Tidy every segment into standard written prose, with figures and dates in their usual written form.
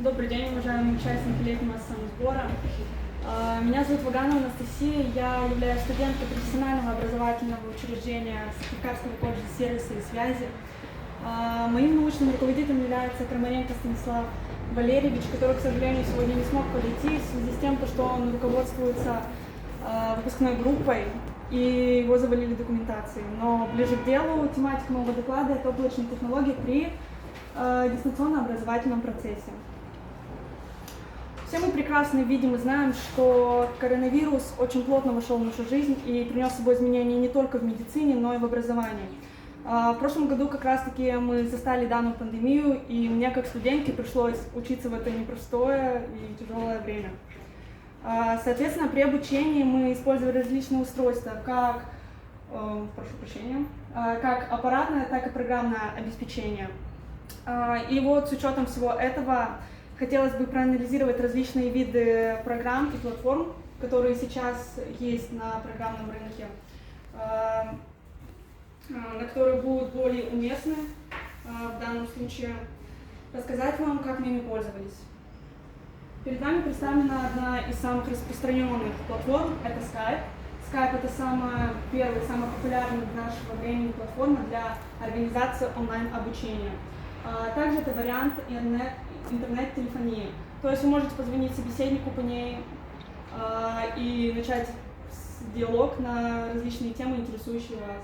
Добрый день, уважаемые участники летнего самосбора. Меня зовут Ваганова Анастасия, я являюсь студенткой профессионального образовательного учреждения Сыктывкарского колледжа сервиса и связи. Моим научным руководителем является Крамаренко Станислав Валерьевич, который, к сожалению, сегодня не смог подойти в связи с тем, что он руководствуется выпускной группой, и его завалили документацией. Но ближе к делу тематика моего доклада – это облачные технологии при дистанционно-образовательном процессе. Все мы прекрасно видим и знаем, что коронавирус очень плотно вошел в нашу жизнь и принес с собой изменения не только в медицине, но и в образовании. В прошлом году как раз-таки мы застали данную пандемию, и мне как студентке пришлось учиться в это непростое и тяжелое время. Соответственно, при обучении мы использовали различные устройства, как аппаратное, так и программное обеспечение. И вот с учетом всего этого хотелось бы проанализировать различные виды программ и платформ, которые сейчас есть на программном рынке, на которые будут более уместны в данном случае, рассказать вам, как мы ими пользовались. Перед вами представлена одна из самых распространенных платформ – это Skype. Skype – это самая первая, самая популярная в нашего времени платформа для организации онлайн-обучения. Также это вариант интернет-телефонии. То есть вы можете позвонить собеседнику по ней и начать диалог на различные темы, интересующие вас.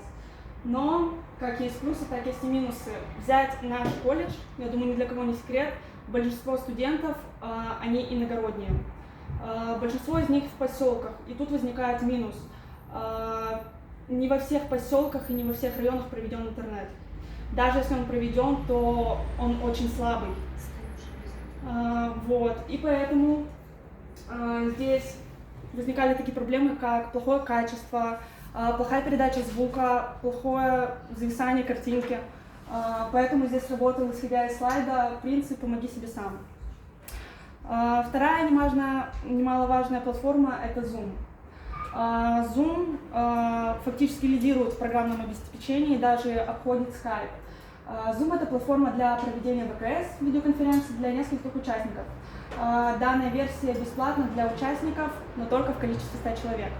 Но как есть плюсы, так есть и минусы. Взять наш колледж, я думаю, ни для кого не секрет, большинство студентов, они иногородние. Большинство из них в поселках, и тут возникает минус. Не во всех поселках и не во всех районах проведен интернет. Даже если он проведен, то он очень слабый. И поэтому здесь возникали такие проблемы, как плохое качество, плохая передача звука, плохое зависание картинки. Поэтому здесь работал, исходя из слайда, принцип «помоги себе сам». Вторая немаловажная платформа – это Zoom. Zoom фактически лидирует в программном обеспечении и даже обходит Skype. Zoom – это платформа для проведения ВКС, видеоконференций, для нескольких участников. Данная версия бесплатна для участников, но только в количестве 100 человек.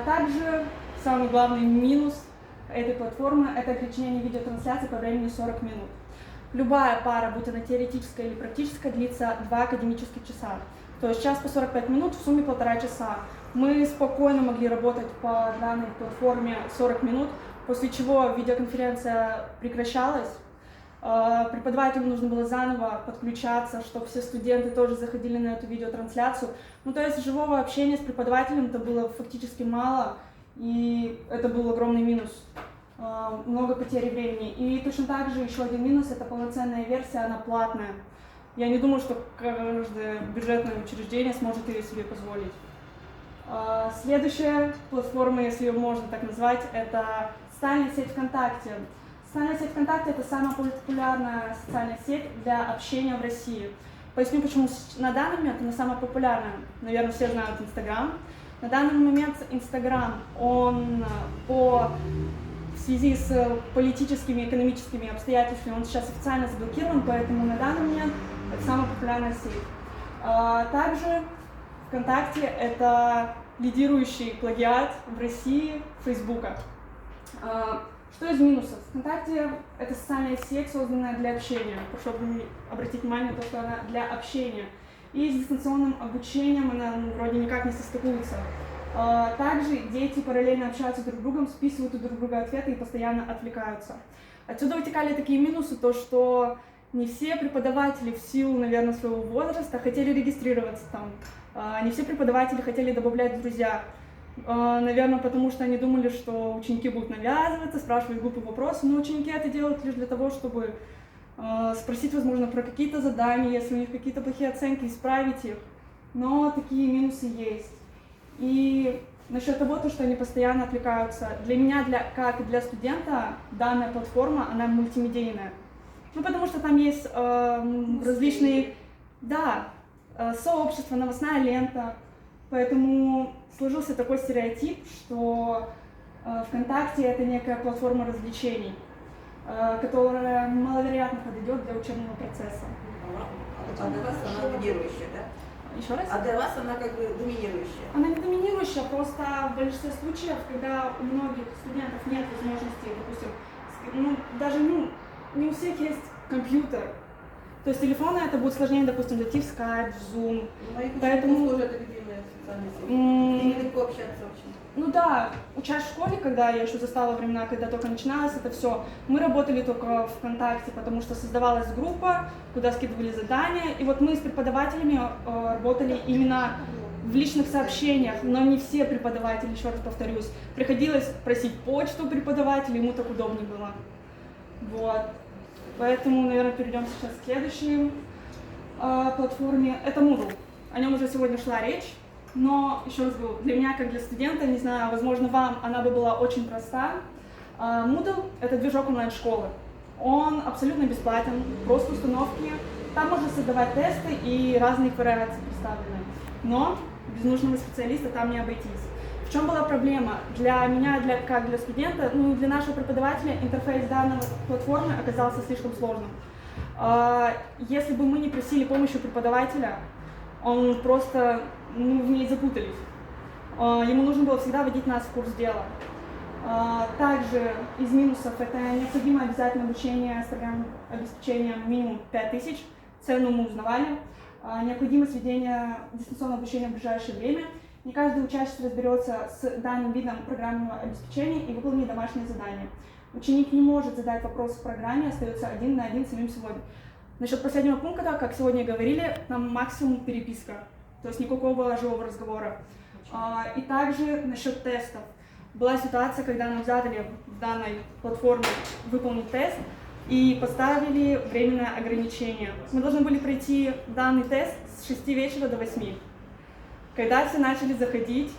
Также самый главный минус этой платформы – это ограничение видеотрансляции по времени 40 минут. Любая пара, будь она теоретическая или практическая, длится 2 академических часа. То есть час по 45 минут, в сумме 1,5 часа. Мы спокойно могли работать по данной платформе 40 минут, после чего видеоконференция прекращалась. Преподавателю нужно было заново подключаться, чтобы все студенты тоже заходили на эту видеотрансляцию. То есть живого общения с преподавателем-то было фактически мало, и это был огромный минус. Много потери времени. И точно так же еще один минус – это полноценная версия, она платная. Я не думаю, что каждое бюджетное учреждение сможет ее себе позволить. Следующая платформа, если ее можно так назвать, это социальная сеть ВКонтакте. Социальная сеть ВКонтакте – это самая популярная социальная сеть для общения в России. Поясню, почему на данный момент она самая популярная. Наверное, все знают Инстаграм. На данный момент Инстаграм, он в связи с политическими и экономическими обстоятельствами, он сейчас официально заблокирован, поэтому на данный момент это самая популярная сеть. Также ВКонтакте – это лидирующий плагиат в России Фейсбука. Что из минусов? ВКонтакте – это социальная сеть, созданная для общения. Прошу обратить внимание на то, что она для общения. И с дистанционным обучением она вроде никак не состыкуется. Также дети параллельно общаются друг с другом, списывают у друг друга ответы и постоянно отвлекаются. Отсюда вытекали такие минусы, то что не все преподаватели в силу, наверное, своего возраста хотели регистрироваться там. Не все преподаватели хотели добавлять в друзья. Наверное, потому что они думали, что ученики будут навязываться, спрашивать глупые вопросы, но ученики это делают лишь для того, чтобы спросить, возможно, про какие-то задания, если у них какие-то плохие оценки, исправить их. Но такие минусы есть. И насчет того, что они постоянно отвлекаются. Для меня, как и для студента, данная платформа, она мультимедийная. Потому что там есть различные, сообщества, новостная лента. Поэтому сложился такой стереотип, что ВКонтакте это некая платформа развлечений, которая маловероятно подойдет для учебного процесса. А для вас она доминирующая, да? Еще раз? А для вас она как бы доминирующая? Она не доминирующая, просто в большинстве случаев, когда у многих студентов нет возможности, допустим, даже не у всех есть компьютер. То есть телефоны это будет сложнее, допустим, зайти в Skype, в Zoom. Поэтому тоже это любимая социальная сеть. И легко общаться очень. Ну да, учась в школе, когда я еще застала времена, когда только начиналось это все, мы работали только ВКонтакте, потому что создавалась группа, куда скидывали задания, и вот мы с преподавателями работали именно в личных сообщениях, но не все преподаватели, еще раз повторюсь, приходилось просить почту преподавателя, ему так удобнее было. Вот. Поэтому, наверное, перейдем сейчас к следующей платформе. Это Moodle. О нем уже сегодня шла речь. Но, еще раз говорю, для меня, как для студента, не знаю, возможно, вам она бы была очень проста. Moodle — это движок онлайн-школы. Он абсолютно бесплатен, просто установки. Там можно создавать тесты и разные вариации представлены. Но без нужного специалиста там не обойтись. В чем была проблема? Для меня, как для студента, ну и для нашего преподавателя интерфейс данной платформы оказался слишком сложным. Если бы мы не просили помощи преподавателя, он просто в ней запутались. Ему нужно было всегда вводить нас в курс дела. Также из минусов это необходимо обязательно обучение с программным обеспечением минимум 5000, цену мы узнавали, необходимость ведения дистанционного обучения в ближайшее время. Не каждый учащийся разберется с данным видом программного обеспечения и выполнит домашнее задание. Ученик не может задать вопрос в программе, остается один на один с самим собой. Насчет последнего пункта, как сегодня говорили, нам максимум переписка, то есть никакого живого разговора. И также насчет тестов. Была ситуация, когда нам задали в данной платформе выполнить тест и поставили временное ограничение. Мы должны были пройти данный тест с 6 вечера до 8. Когда все начали заходить,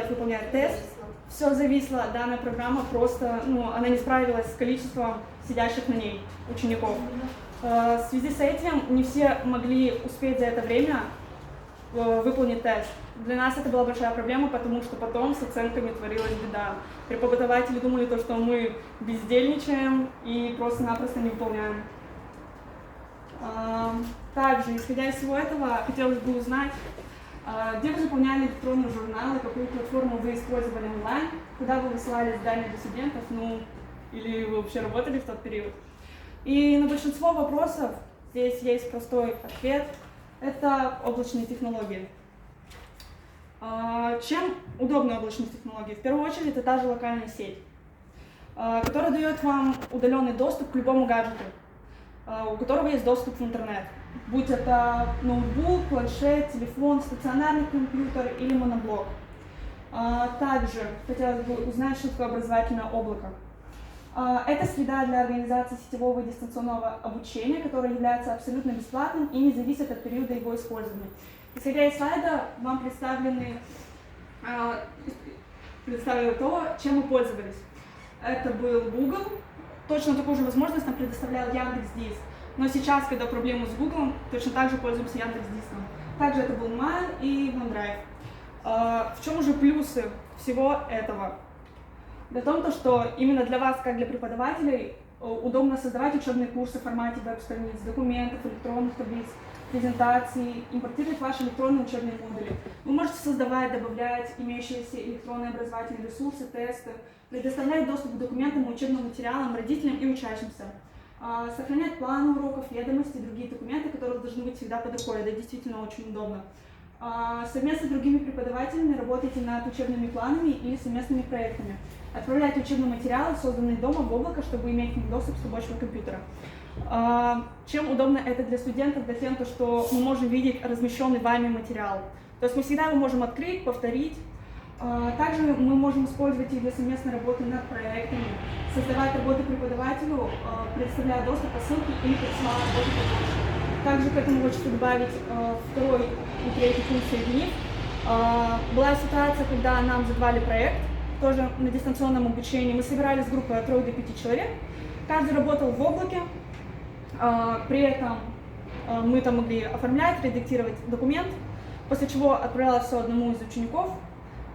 выполнять тест, все зависло, данная программа просто, она не справилась с количеством сидящих на ней учеников. В связи с этим не все могли успеть за это время выполнить тест. Для нас это была большая проблема, потому что потом с оценками творилась беда. Преподаватели думали, что мы бездельничаем и просто-напросто не выполняем. Также, исходя из всего этого, хотелось бы узнать, где вы заполняли электронные журналы, какую платформу вы использовали онлайн, куда вы высылали задания для студентов, или вы вообще работали в тот период. И на большинство вопросов здесь есть простой ответ – это облачные технологии. Чем удобны облачные технологии? В первую очередь, это та же локальная сеть, которая дает вам удаленный доступ к любому гаджету, у которого есть доступ в интернет. Будь это ноутбук, планшет, телефон, стационарный компьютер или моноблок. Также хотелось бы узнать, что такое образовательное облако. Это среда для организации сетевого и дистанционного обучения, которая является абсолютно бесплатным и не зависит от периода его использования. Исходя из слайда, вам представлено то, чем мы пользовались. Это был Google. Точно такую же возможность нам предоставлял Яндекс.Диск. Но сейчас, когда проблемы с Google, точно так же пользуемся Яндекс.Диском. Также это был Mail и OneDrive. В чем уже плюсы всего этого? Для того, что именно для вас, как для преподавателей, удобно создавать учебные курсы в формате веб-страниц, документов, электронных таблиц, презентаций, импортировать ваши электронные учебные модули. Вы можете создавать, добавлять имеющиеся электронные образовательные ресурсы, тесты, предоставлять доступ к документам и учебным материалам родителям и учащимся, сохранять планы уроков, ведомости и другие документы, которые должны быть всегда под рукой. Это действительно очень удобно. Совместно с другими преподавателями работайте над учебными планами или совместными проектами. Отправляйте учебные материалы, созданные дома, в облако, чтобы иметь к ним доступ с рабочего компьютера. Чем удобно это для студентов? Для тем, что мы можем видеть размещенный вами материал. То есть мы всегда его можем открыть, повторить. Также мы можем использовать их для совместной работы над проектами, создавать работы преподавателю, предоставляя доступ по ссылке или пересылая работу по почте. Также к этому хочется добавить второй и третий пункт соединив. Была ситуация, когда нам задавали проект, тоже на дистанционном обучении. Мы собирались группой от 3 до 5 человек. Каждый работал в облаке. При этом мы там могли оформлять, редактировать документ, после чего отправлялось все одному из учеников.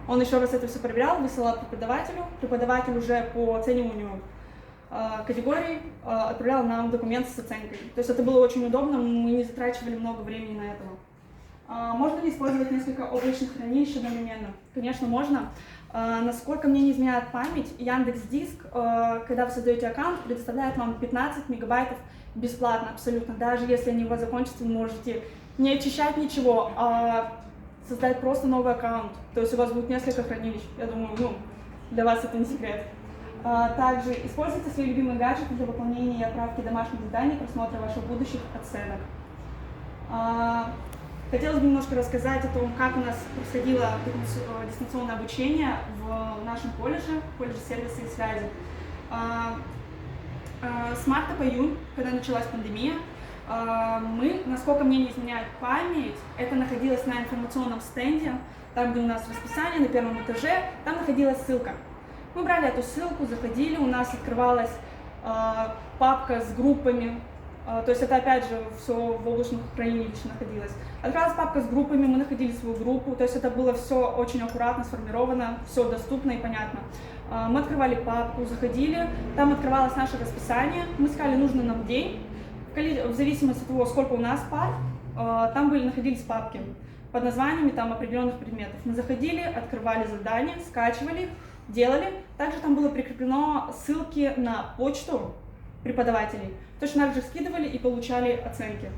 Он еще раз это все проверял, высылал преподавателю. Преподаватель уже по оцениванию категорий отправляла нам документы с оценкой. То есть это было очень удобно, мы не затрачивали много времени на этого. Можно ли использовать несколько облачных хранилищ одновременно? Конечно, можно. Насколько мне не изменяет память, Яндекс.Диск, когда вы создаете аккаунт, предоставляет вам 15 мегабайтов бесплатно абсолютно. Даже если они у вас закончатся, вы можете не очищать ничего, а создать просто новый аккаунт. То есть у вас будет несколько хранилищ. Я думаю, для вас это не секрет. Также используйте свои любимые гаджеты для выполнения и отправки домашних заданий, просмотра ваших будущих оценок. Хотелось бы немножко рассказать о том, как у нас происходило дистанционное обучение в нашем колледже сервиса и связи. С марта по июнь, когда началась пандемия, мы, насколько мне не изменяет память, это находилось на информационном стенде, там, где у нас расписание на первом этаже, там находилась ссылка. Мы брали эту ссылку, заходили, у нас открывалась папка с группами, то есть это опять же все в облачных хранилищах находилось. Открывалась папка с группами, мы находили свою группу, то есть это было все очень аккуратно сформировано, все доступно и понятно. Мы открывали папку, заходили, там открывалось наше расписание, мы искали нужный нам день, в зависимости от того, сколько у нас пар, там находились папки под названиями там определенных предметов. Мы заходили, открывали задания, скачивали их, делали. Также там было прикреплено ссылки на почту преподавателей. Точно так же скидывали и получали оценки.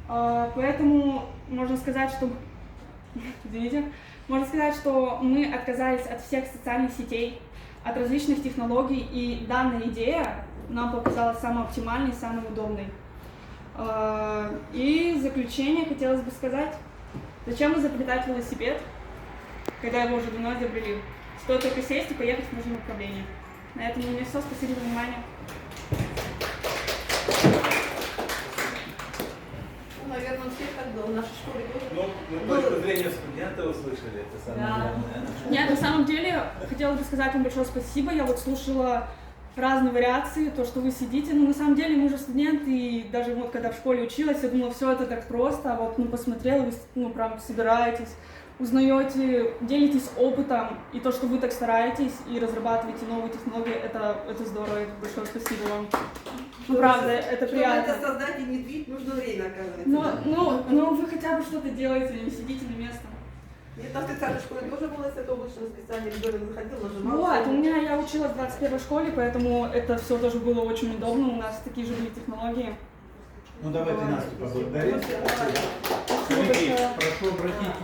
Поэтому можно сказать, что мы отказались от всех социальных сетей, от различных технологий, и данная идея нам показалась самой оптимальной и самой удобной. И в заключение хотелось бы сказать, зачем изобретать велосипед, когда его уже давно изобрели. Стоит только сесть и поехать в нужном направлении. На этом у меня все. Спасибо за внимание. Наверное, все так было в нашей школе. Мы точку зрения студента услышали, это самое главное. Нет, на самом деле, хотела бы сказать вам большое спасибо. Я вот слушала разные вариации, то, что вы сидите. Но на самом деле мы же студенты, и даже вот когда в школе училась, я думала, все это так просто. А вот посмотрела, вы прям собираетесь, узнаете, делитесь опытом. И то, что вы так стараетесь и разрабатываете новые технологии, это здорово. Большое спасибо вам. Правда, это приятно. Чтобы это создать и внедрить, нужно время, оказывается. Но вы хотя бы что-то делаете, не сидите на месте. Нет, на специальной школе тоже было это облачное расписание, ребенок выходил, нажимал. Вот, я училась в 21-й школе, поэтому это все тоже было очень удобно, у нас такие же были технологии. Ну давайте Настю поблагодарим. Спасибо большое. Прошу обратить